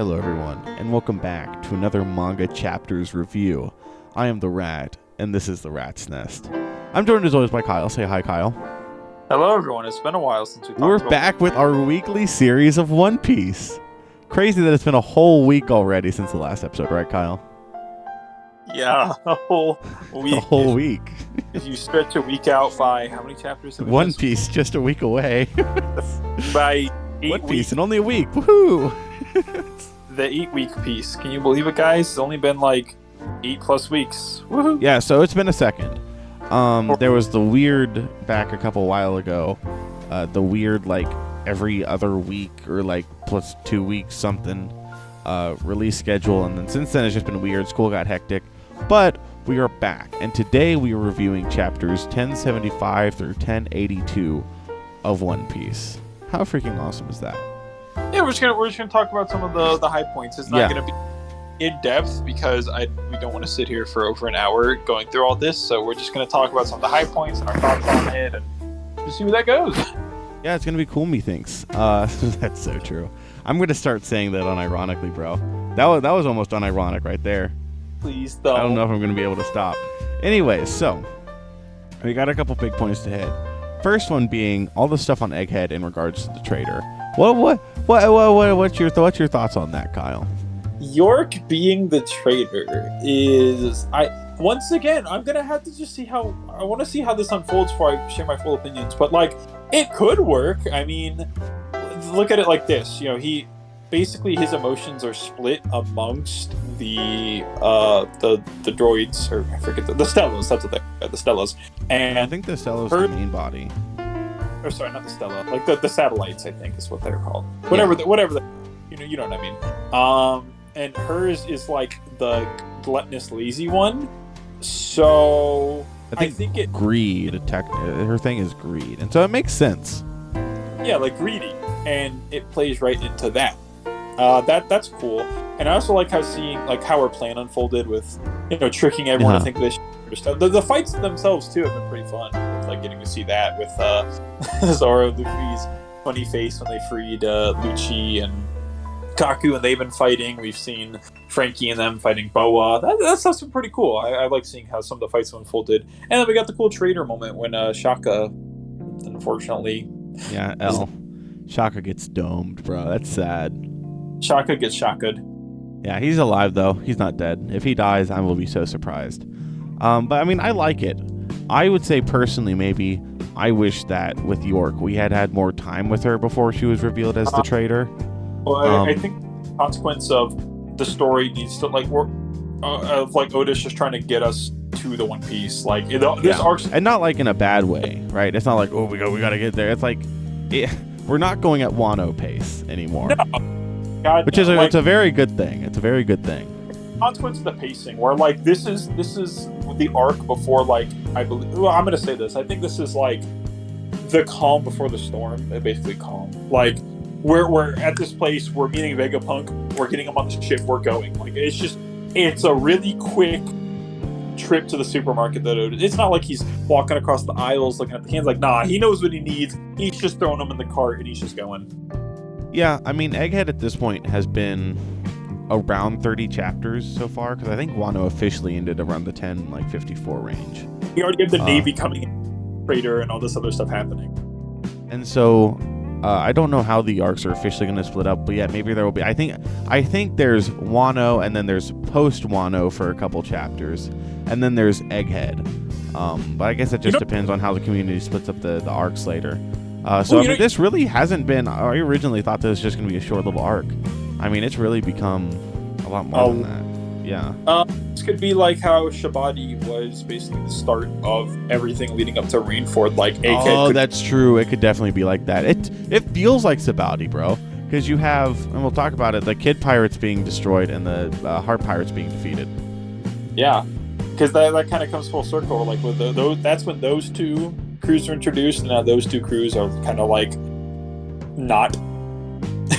Hello everyone, and welcome back to another manga chapters review. I am the Rat, and this is the Rat's Nest. I'm joined as always by Kyle. Say hi, Kyle. Hello everyone, it's been a while since we talked We're about back with our weekly series of One Piece. Crazy that it's been a whole week already since the last episode, right, Kyle? Yeah, a whole week. A whole week. If you stretch a week out by how many chapters? One Piece just a week away. By 8 One Piece weeks. in only a week. Woohoo! The 8-week piece. Can you believe it, guys? It's only been like 8+ weeks. Woohoo! Yeah, so it's been a second. There was the weird back a couple while ago. The weird like every other week or like plus 2 weeks something release schedule, and then since then it's just been weird. School got hectic, but we are back, and today we are reviewing chapters 1075 through 1082 of One Piece. How freaking awesome is that? Yeah, we're just gonna talk about some of the high points. It's not gonna be in depth because we don't want to sit here for over an hour going through all this. So we're just gonna talk about some of the high points and our thoughts on it, and just see where that goes. Yeah, it's gonna be cool, methinks. That's so true. I'm gonna start saying that unironically, bro. That was almost unironic right there. Please don't. I don't know if I'm gonna be able to stop. Anyways, so we got a couple big points to hit. First one being all the stuff on Egghead in regards to the trader. What's your thoughts on that, Kyle? York being the traitor is once again I'm gonna have to just see how I want to see how this unfolds before I share my full opinions. But like, it could work. I mean, look at it like this. You know, he basically his emotions are split amongst the droids, or I forget the Stellas. That's what they're the Stellas. And I think the Stella's the main body. Or sorry, not the Stella. Like the satellites, I think is what they're called. Yeah. Whatever. You know what I mean. And hers is like the gluttonous, lazy one. So I think it greed. Her thing is greed, and so it makes sense. Yeah, like greedy, and it plays right into that. That's cool. And I also like how her plan unfolded with tricking everyone to think this stuff. The fights themselves too have been pretty fun. Like getting to see that with Zoro, Luffy's funny face when they freed Lucci and Kaku, and they've been fighting. We've seen Frankie and them fighting Boa. That stuff's been pretty cool. I like seeing how some of the fights have unfolded. And then we got the cool trader moment when Shaka, unfortunately... Yeah, Shaka gets domed, bro. That's sad. Shaka gets shaka'd. Yeah, he's alive, though. He's not dead. If he dies, I will be so surprised. But, I mean, I like it. I would say, personally, maybe I wish that with York, we had more time with her before she was revealed as the traitor. Well, I think the consequence of the story needs to, like, Oda's just trying to get us to the One Piece. Like, this arc... And not, like, in a bad way, right? It's not like, oh, we gotta get there. It's like, we're not going at Wano pace anymore. No. It's a very good thing. It's a very good thing. Consequence of the pacing, where, like, this is the arc before, like, I believe... Well, I'm gonna say this. I think this is, like, the calm before the storm. Basically calm. Like... We're at this place, we're meeting Vegapunk, we're getting him on the ship, we're going. Like, it's a really quick trip to the supermarket. It's not like he's walking across the aisles looking at the cans. Like, nah, he knows what he needs. He's just throwing them in the cart and he's just going. Yeah, I mean, Egghead at this point has been around 30 chapters so far, because I think Wano officially ended around the 54 range. He already had the Navy coming in, Trader, and all this other stuff happening. And so... I don't know how the arcs are officially going to split up, but yeah, maybe there will be. I think there's Wano, and then there's post Wano for a couple chapters, and then there's Egghead. But I guess it just depends on how the community splits up the arcs later. This really hasn't been. I originally thought this was just going to be a short little arc. I mean, it's really become a lot more than that. Yeah. This could be like how Shabadi was basically the start of everything leading up to Rainford. Like, that's true. It could definitely be like that. It feels like Shabadi, bro, because you have, and we'll talk about it, the Kid Pirates being destroyed and the Heart Pirates being defeated. Yeah, because that kind of comes full circle. Like with that's when those two crews are introduced, and now those two crews are kind of like not.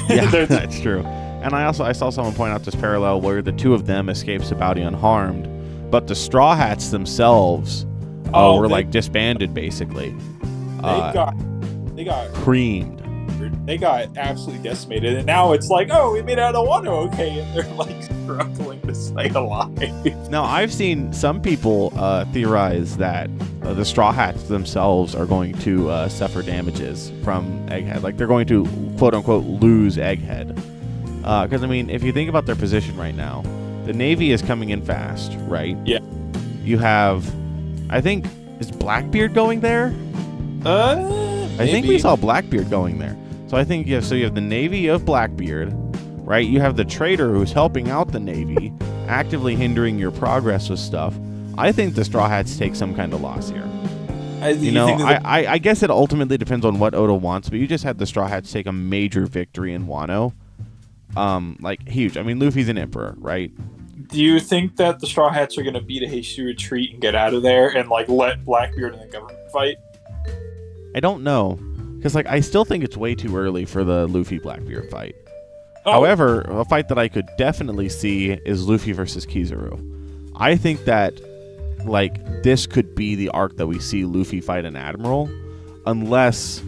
Yeah, that's true. And I saw someone point out this parallel where the two of them escaped Sabaody unharmed, but the Strawhats themselves were like disbanded basically. They got creamed. Blackbeard. They got absolutely decimated, and now it's like, oh, we made it out of Wano, okay, and they're like struggling to stay alive. Now, I've seen some people theorize that the Straw Hats themselves are going to suffer damages from Egghead. Like, they're going to, quote-unquote, lose Egghead. Because, I mean, if you think about their position right now, the Navy is coming in fast, right? Yeah. You have, I think, is Blackbeard going there? I think we saw Blackbeard going there. So I think you have the Navy of Blackbeard, right? You have the traitor who's helping out the Navy, actively hindering your progress with stuff. I think the Straw Hats take some kind of loss here. I guess it ultimately depends on what Oda wants, but you just had the Straw Hats take a major victory in Wano. Like, huge. I mean, Luffy's an emperor, right? Do you think that the Straw Hats are going to beat a hasty retreat and get out of there and, like, let Blackbeard and the government fight? I don't know. Because, like, I still think it's way too early for the Luffy-Blackbeard fight. Oh. However, a fight that I could definitely see is Luffy versus Kizaru. I think that, like, this could be the arc that we see Luffy fight an Admiral, unless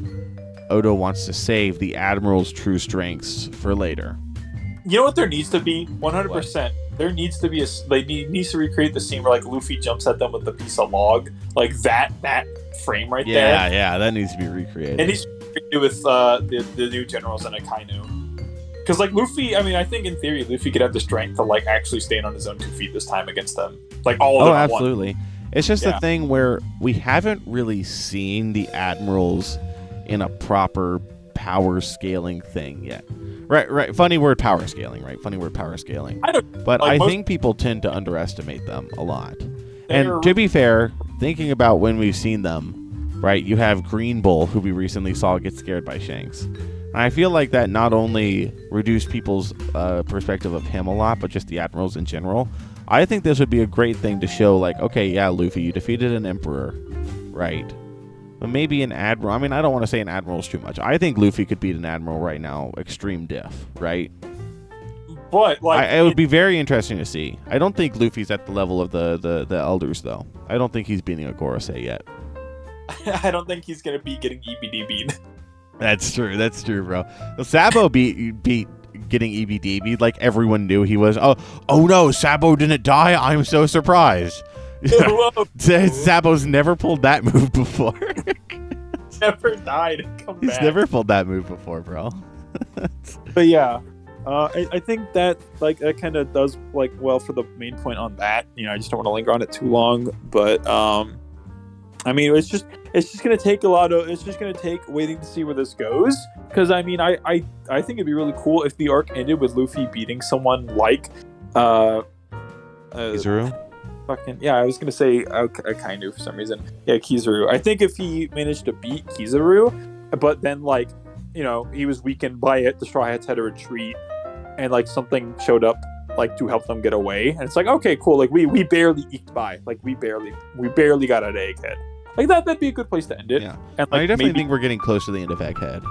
Oda wants to save the Admiral's true strengths for later. You know what there needs to be? 100%. There needs to be needs to recreate the scene where, like, Luffy jumps at them with a piece of log, like that frame right there. Yeah, that needs to be recreated. It needs to be recreated with the new generals in Akainu. Because, like, Luffy, I mean, I think in theory Luffy could have the strength to, like, actually stand on his own 2 feet this time against them, like all of them. Oh, absolutely. It's just a thing where we haven't really seen the admirals in a proper power scaling thing yet. Right. Funny word, power scaling, right? Funny word, power scaling. I think people tend to underestimate them a lot. And to be fair, thinking about when we've seen them, right, you have Green Bull, who we recently saw get scared by Shanks. And I feel like that not only reduced people's perspective of him a lot, but just the admirals in general. I think this would be a great thing to show, like, okay, yeah, Luffy, you defeated an emperor, right? But maybe an admiral. I mean, I don't want to say an admiral is too much. I think Luffy could beat an admiral right now, extreme diff, right? But, like, it would be very interesting to see. I don't think Luffy's at the level of the elders, though. I don't think he's beating a Gorosei yet. I don't think he's gonna be getting EBDB'd. That's true, bro. Well, Sabo beat getting EBDB'd like everyone knew he was. Oh no, Sabo didn't die. I'm so surprised. Sabo's never pulled that move before. Never died and come He's back. never pulled that move before, bro. But yeah, I think that, like, that kind of does, like, well for the main point on that. You know, I just don't want to linger on it too long. But I mean, it's just gonna take waiting to see where this goes. Because I mean, I think it'd be really cool if the arc ended with Luffy beating someone like Kizaru. I was gonna say Akainu for some reason. Yeah, Kizaru. I think if he managed to beat Kizaru, but then, like, you know, he was weakened by it, the Straw Hats had to retreat, and, like, something showed up, like, to help them get away, and it's like, okay, cool, like, we barely eked by, like, we barely got out of Egghead. Like, that'd be a good place to end it. Yeah, and, like, I definitely think we're getting close to the end of Egghead,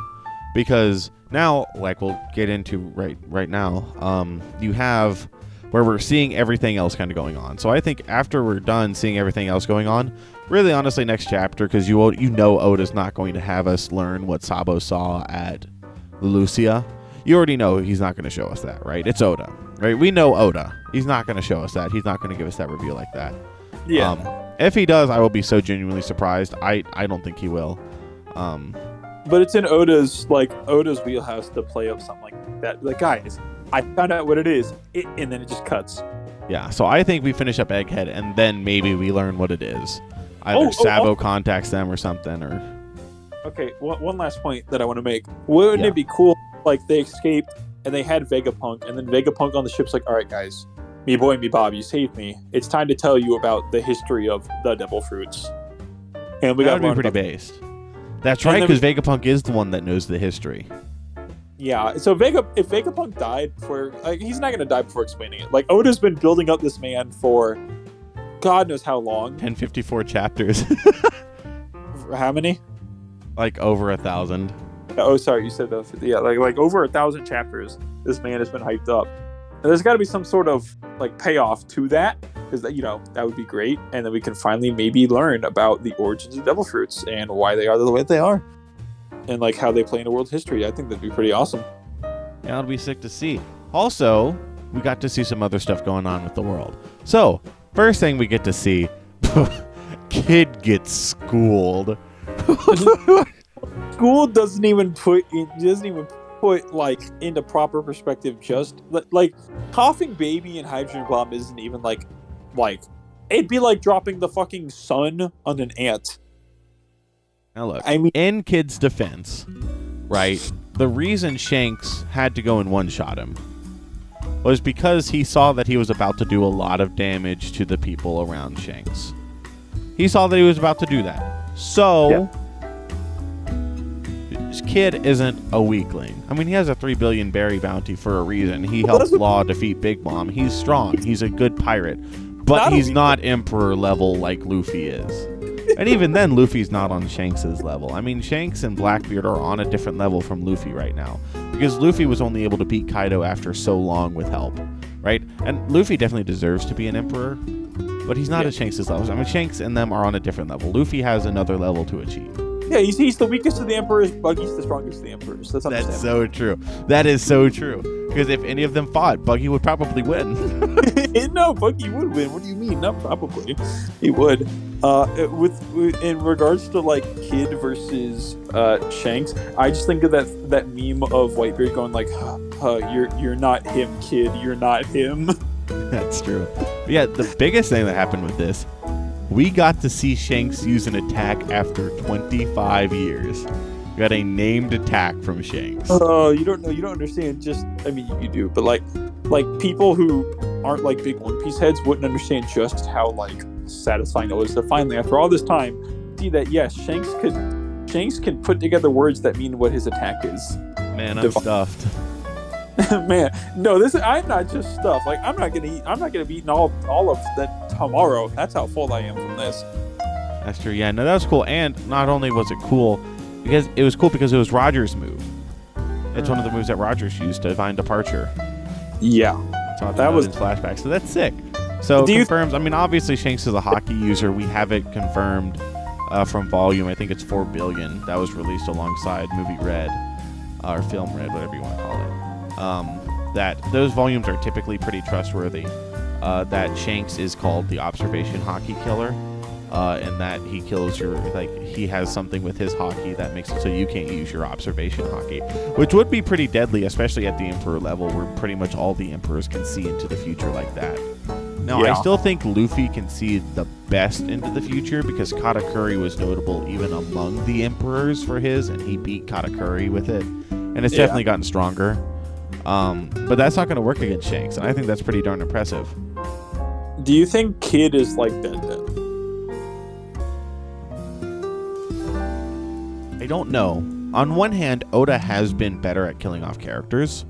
because now, like, we'll get into right now. You have where we're seeing everything else kind of going on. So I think after we're done seeing everything else going on, really honestly next chapter, because you know Oda's not going to have us learn what Sabo saw at Lucia. You already know he's not going to show us that, right? It's Oda, right? We know Oda. He's not going to show us that. He's not going to give us that reveal like that. Yeah. If he does, I will be so genuinely surprised. I don't think he will. But it's in Oda's wheelhouse to play up something like that. Like, guys, I found out what it is, and then it just cuts. Yeah, so I think we finish up Egghead, and then maybe we learn what it is. Either Sabo contacts them or something, or... Okay, one last point that I want to make. Wouldn't it be cool, like, they escaped, and they had Vegapunk, and then Vegapunk on the ship's like, all right, guys, me boy, me Bob, you saved me. It's time to tell you about the history of the Devil Fruits. And we got to be pretty based. That's right, because Vegapunk is the one that knows the history. Yeah, so if Vegapunk died before, like, he's not going to die before explaining it. Like, Oda's been building up this man for God knows how long. 1054 chapters. How many? Like over 1,000. Oh, sorry, you said that. Yeah, like over 1,000 chapters. This man has been hyped up. And there's got to be some sort of, like, payoff to that, because that, you know, that would be great. And then we can finally maybe learn about the origins of Devil Fruits and why they are the way they are. and like how they play into world history. I think that'd be pretty awesome. Yeah, it'll be sick to see. Also, we got to see some other stuff going on with the world. So, first thing we get to see, Kid gets schooled. School doesn't even put like into proper perspective. Just like coughing baby and hydrogen bomb isn't even like it'd be like dropping the fucking sun on an ant. Now look, I mean, in Kid's defense, right, the reason Shanks had to go and one-shot him was because he saw that he was about to do a lot of damage to the people around Shanks. He saw that he was about to do that. So, Kid isn't a weakling. I mean, he has a 3 billion berry bounty for a reason. He helped Law defeat Big Mom. He's strong. He's a good pirate. But he's not Emperor level like Luffy is. And even then, Luffy's not on Shanks' level. I mean, Shanks and Blackbeard are on a different level from Luffy right now. Because Luffy was only able to beat Kaido after so long with help. Right? And Luffy definitely deserves to be an Emperor. But he's not at Shanks' level. I mean, Shanks and them are on a different level. Luffy has another level to achieve. Yeah, he's the weakest of the Emperors. Buggy's the strongest of the Emperors. That's so true. That is so true. Because if any of them fought, Buggy would probably win. No, Buggy would win. What do you mean? Not probably. He would. In regards to like Kid versus Shanks, I just think of that meme of Whitebeard going like, "You're not him, Kid. You're not him." That's true. But yeah, the biggest thing that happened with this, we got to see Shanks use an attack after 25 years. We got a named attack from Shanks. Oh, you don't know. You don't understand. I mean, you do, but like people who aren't like big One Piece heads wouldn't understand just how like satisfying it was to finally, after all this time, see that yes, Shanks can put together words that mean what his attack is. Man, I'm stuffed. Man, no, I'm not just stuffed. Like I'm not gonna be eating all of that tomorrow. That's how full I am from this. That's true. Yeah, no, that was cool. And not only was it cool, because it was Roger's move. It's one of the moves that Rogers used to Divine Departure. Yeah, that was in flashback. So that's sick. So confirms. I mean, obviously Shanks is a hockey user. We have it confirmed from Volume. I think it's 4 billion. That was released alongside Movie Red or Film Red, whatever you want to call it. That those volumes are typically pretty trustworthy. That Shanks is called the Observation Hockey Killer, and that he kills he has something with his hockey that makes it so you can't use your observation hockey, which would be pretty deadly, especially at the Emperor level, where pretty much all the Emperors can see into the future like that. Now, I still think Luffy can see the best into the future because Katakuri was notable even among the Emperors for his, and he beat Katakuri with it, and it's definitely gotten stronger. But that's not going to work against Shanks, and I think that's pretty darn impressive. Do you think Kid is like dead? I don't know. On one hand, Oda has been better at killing off characters.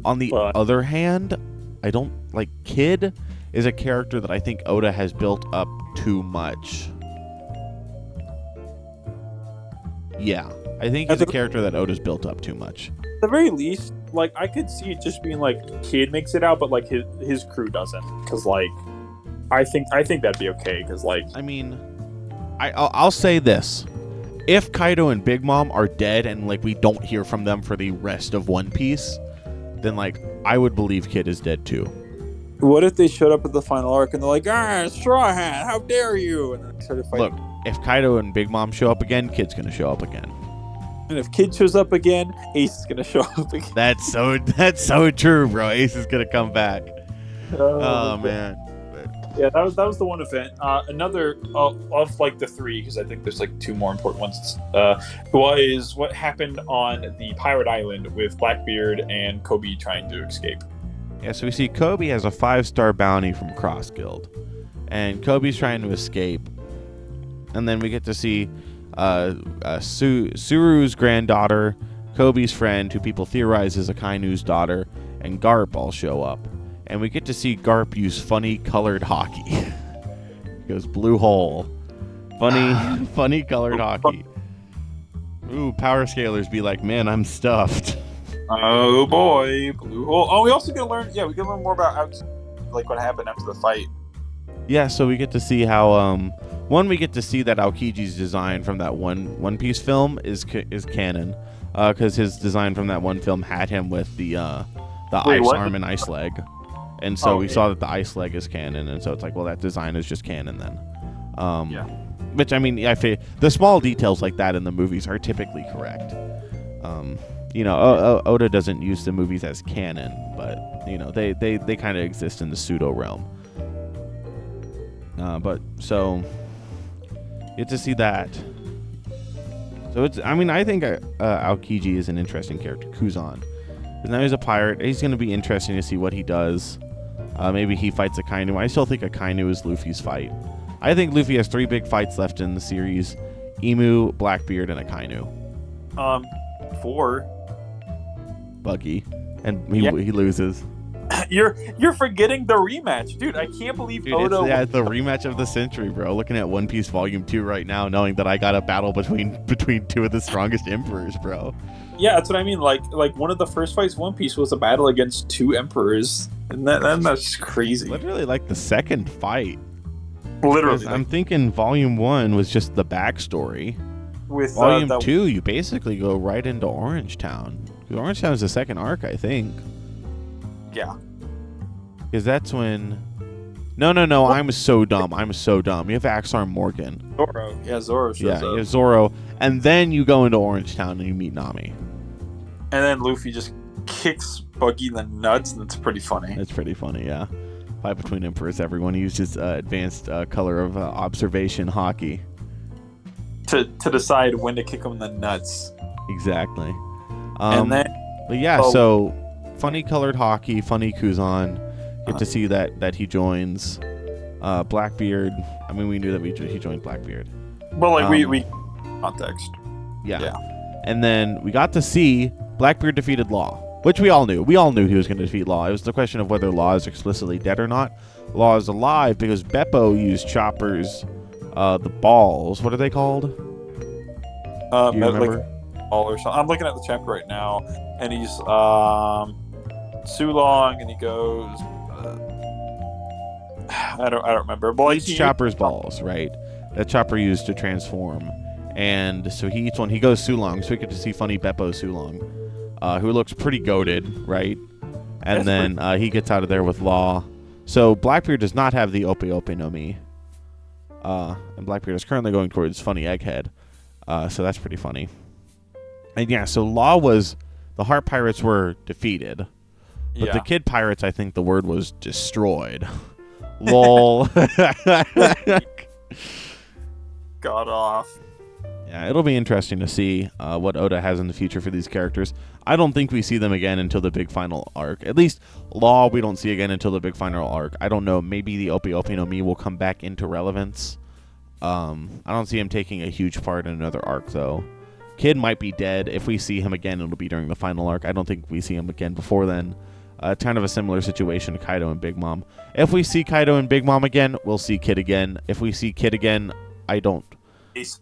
On the other hand, I don't like Kid is a character that I think Oda has built up too much. Yeah, I think he's a character that Oda's built up too much. At the very least, like I could see it just being like Kid makes it out, but like his crew doesn't, because like I think that'd be okay, because like I mean, I'll say this: if Kaido and Big Mom are dead and like we don't hear from them for the rest of One Piece, then like I would believe Kid is dead too. What if they showed up at the final arc and they're like, Straw Hat, how dare you? And then they started fighting. Look, if Kaido and Big Mom show up again, Kid's gonna show up again. And if Kid shows up again, Ace is gonna show up again. That's so true, bro. Ace is gonna come back. Oh man. Yeah, that was the one event. Another of like the three, because I think there's like two more important ones. Was what happened on the Pirate Island with Blackbeard and Kobe trying to escape. Yeah, so we see Kobe has a 5-star bounty from Cross Guild, and Kobe's trying to escape. And then we get to see Suru's granddaughter, Kobe's friend, who people theorize is Akainu's daughter, and Garp all show up. And we get to see Garp use funny colored hockey. He goes blue hole. Funny colored hockey. Ooh, power scalers be like, man, I'm stuffed. Oh boy, blue hole. Oh, we also get to learn. Yeah, we get to learn more about what happened after the fight. Yeah, so we get to see how one, we get to see that Aokiji's design from that One Piece film is canon, because his design from that one film had him with the ice arm and ice leg, and so we saw that the ice leg is canon, and so it's like, well, that design is just canon then. Which, I mean, I feel the small details like that in the movies are typically correct. Oda doesn't use the movies as canon, but they kind of exist in the pseudo realm. But so you get to see that. So I think Aokiji is an interesting character. Kuzan, because now he's a pirate. He's going to be interesting to see what he does. Maybe he fights Akainu. I still think Akainu is Luffy's fight. I think Luffy has 3 big fights left in the series: Emu, Blackbeard, and Akainu. 4. Buggy, and he loses. You're forgetting the rematch, dude. I can't believe Oda. It's the rematch of the century, bro. Looking at One Piece Volume 2 right now, knowing that I got a battle between 2 of the strongest emperors, bro. Yeah, that's what I mean. Like one of the first fights One Piece was a battle against 2 emperors, and that's crazy. Literally, like the second fight. Literally, I'm thinking Volume 1 was just the backstory. With Volume 2, you basically go right into Orange Town. Because Orange Town is the second arc, I think. Yeah. Because that's when... No, I'm so dumb. You have Axar Morgan. Zoro. Yeah, Zoro shows up. You have Zoro. And then you go into Orange Town and you meet Nami. And then Luffy just kicks Buggy in the nuts, and it's pretty funny. It's pretty funny, yeah. Fight between emperors. Everyone uses advanced color of observation hockey. To decide when to kick him in the nuts. Exactly. And then... But yeah, so... Funny colored hockey, funny Kuzan. Get to see that he joins Blackbeard. I mean, we knew that he joined Blackbeard. Well, like we context. Yeah. And then we got to see Blackbeard defeated Law, which we all knew. We all knew he was going to defeat Law. It was the question of whether Law is explicitly dead or not. Law is alive because Beppo used Chopper's the balls. What are they called? Do you remember? Ball or something. I'm looking at the chapter right now, and he's Sulong, and he goes. I don't remember. But he eats Chopper's balls, right? That Chopper used to transform, and so he eats one. He goes Sulong, so we get to see funny Beppo Sulong, who looks pretty goated, right? And then he gets out of there with Law. So Blackbeard does not have the Ope Ope no Mi, and Blackbeard is currently going towards funny Egghead. So that's pretty funny. And yeah, so the Heart Pirates were defeated. But the Kid Pirates, I think the word was destroyed. Lol. Got off. Yeah, it'll be interesting to see what Oda has in the future for these characters. I don't think we see them again until the big final arc. At least Law we don't see again until the big final arc. I don't know. Maybe the Ope Ope no Mi will come back into relevance. I don't see him taking a huge part in another arc, though. Kid might be dead. If we see him again, it'll be during the final arc. I don't think we see him again before then. Kind of a similar situation to Kaido and Big Mom. If we see Kaido and Big Mom again, we'll see Kid again. If we see Kid again, I don't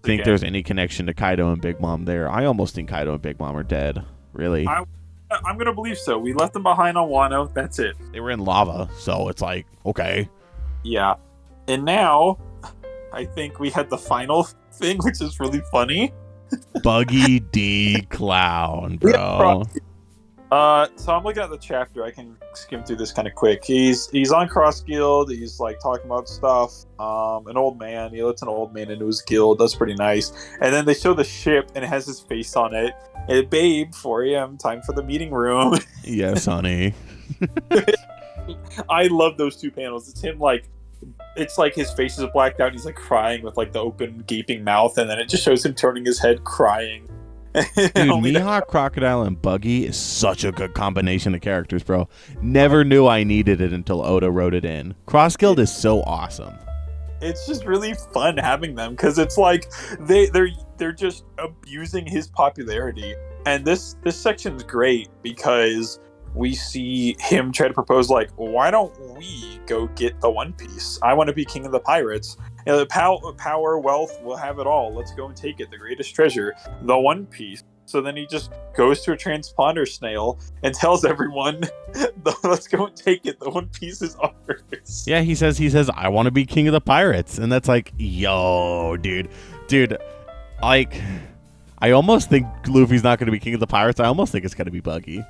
think there's any connection to Kaido and Big Mom there. I almost think Kaido and Big Mom are dead. Really. I'm going to believe so. We left them behind on Wano. That's it. They were in lava, so it's like, okay. Yeah. And now, I think we had the final thing, which is really funny. Buggy D Clown, bro. So I'm looking at the chapter. I can skim through this kind of quick. He's on Cross Guild. He's like talking about stuff. An old man. He lets an old man into his guild. That's pretty nice. And then they show the ship, and it has his face on it. And babe, 4 a.m. time for the meeting room. Yes, honey. I love those 2 panels. It's like his face is blacked out and he's like crying with like the open gaping mouth, and then it just shows him turning his head crying. Dude, Mihawk, Crocodile, and Buggy is such a good combination of characters, bro. Never knew I needed it until Oda wrote it in. Cross Guild is so awesome. It's just really fun having them because it's like they're just abusing his popularity, and this section's great because we see him try to propose, like, why don't we go get the One Piece? I want to be king of the pirates. The power, wealth, we'll have it all. Let's go and take it. The greatest treasure, the One Piece. So then he just goes to a transponder snail and tells everyone, "Let's go and take it. The One Piece is ours." Yeah, he says, I want to be king of the pirates, and that's like, yo, dude, like, I almost think Luffy's not going to be king of the pirates. I almost think it's going to be Buggy.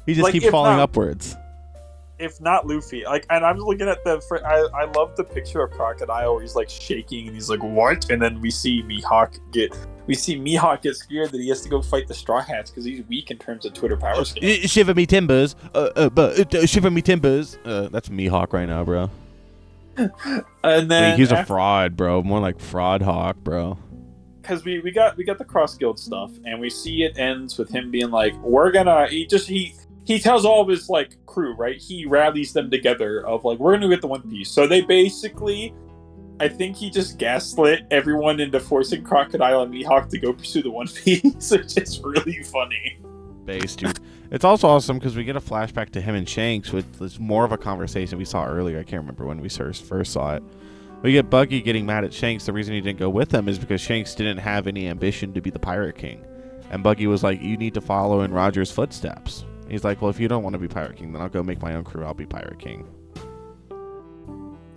He just keeps falling upwards. If not Luffy, like, and I'm looking at I love the picture of Crocodile where he's like shaking and he's like, "What?" And then we see Mihawk get scared that he has to go fight the Straw Hats because he's weak in terms of Twitter power scale. Shiver me timbers, shiver me timbers. That's Mihawk right now, bro. And then he's a fraud, bro. More like Fraud Hawk, bro. Because we got the Cross Guild stuff, and we see it ends with him being like, he tells all of his like crew, right? He rallies them together of like, we're gonna get the One Piece. So they basically, I think he just gaslit everyone into forcing Crocodile and Mihawk to go pursue the One Piece, which is really funny. Base, dude. It's also awesome because we get a flashback to him and Shanks, which is more of a conversation we saw earlier. I can't remember when we first saw it. We get Buggy getting mad at Shanks. The reason he didn't go with them is because Shanks didn't have any ambition to be the Pirate King. And Buggy was like, you need to follow in Roger's footsteps. He's like, well, if you don't want to be Pirate King, then I'll go make my own crew. I'll be Pirate King.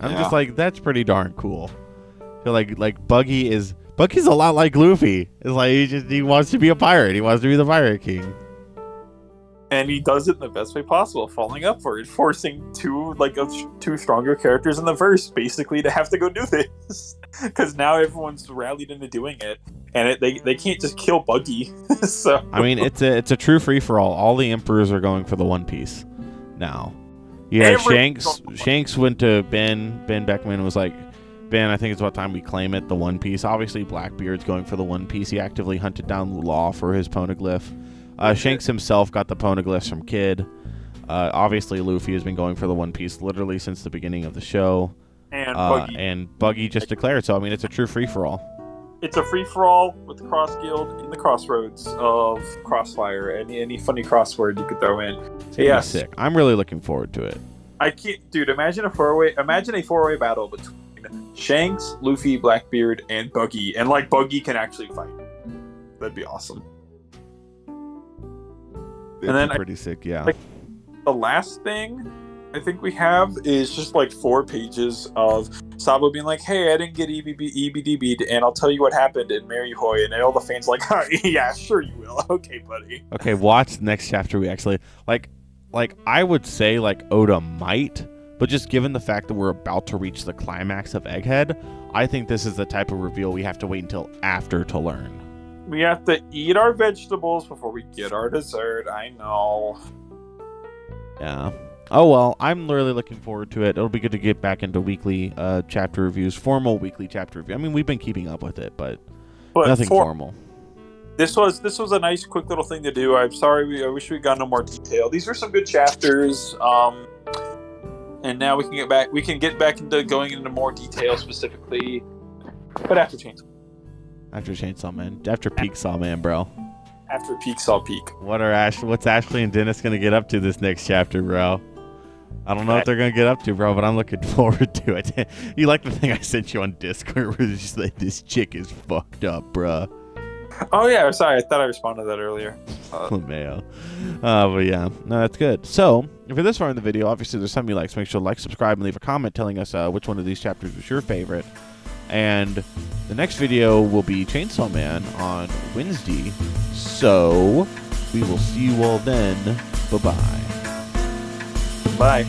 I'm just like, that's pretty darn cool. I feel like Buggy's a lot like Luffy. It's like he wants to be a pirate. He wants to be the Pirate King. And he does it in the best way possible, falling upward, forcing two stronger characters in the verse basically to have to go do this. Because now everyone's rallied into doing it, and they can't just kill Buggy. So I mean, it's a true free for all. All the emperors are going for the One Piece now. Yeah, Shanks went to Ben Beckman and was like, Ben, I think it's about time we claim it, the One Piece. Obviously, Blackbeard's going for the One Piece. He actively hunted down Law for his poneglyph. Shanks himself got the poneglyphs from Kid. Obviously, Luffy has been going for the One Piece literally since the beginning of the show. And Buggy just declared. So, I mean, it's a true free-for-all. It's a free-for-all with the Cross Guild in the crossroads of Crossfire. Any funny crossword you could throw in. Yeah, sick. I'm really looking forward to it. I can't, dude. Imagine a four-way battle between Shanks, Luffy, Blackbeard, and Buggy, and like Buggy can actually fight. That'd be awesome. And then pretty sick, yeah. Like, the last thing I think we have is just like 4 pages of Sabo being like, "Hey, I didn't get EBDB'd, and I'll tell you what happened in Mary Hoy," and all the fans like, "Yeah, sure you will." Okay, buddy. Okay, watch the next chapter. We actually like I would say like Oda might, but just given the fact that we're about to reach the climax of Egghead, I think this is the type of reveal we have to wait until after to learn. We have to eat our vegetables before we get our dessert. I know. Yeah. Oh, well, I'm really looking forward to it. It'll be good to get back into weekly chapter reviews, formal weekly chapter review. I mean, we've been keeping up with it, but nothing formal. This was a nice, quick little thing to do. I'm sorry. I wish we'd gotten into more detail. These were some good chapters. And now we can get back into going into more detail specifically. But after Chainsaw. After Chainsaw Man. After Peak Saw Man, bro. After Peak Saw Peak. What's Ashley and Dennis going to get up to this next chapter, bro? I don't know what they're going to get up to, bro, but I'm looking forward to it. You like the thing I sent you on Discord where it's just like, this chick is fucked up, bro. Oh, yeah. Sorry. I thought I responded to that earlier. Mayo. But yeah. No, that's good. So, if you're this far in the video, obviously there's something you like, so make sure to like, subscribe, and leave a comment telling us which one of these chapters was your favorite. And the next video will be Chainsaw Man on Wednesday. So, we will see you all then. Bye-bye. Bye.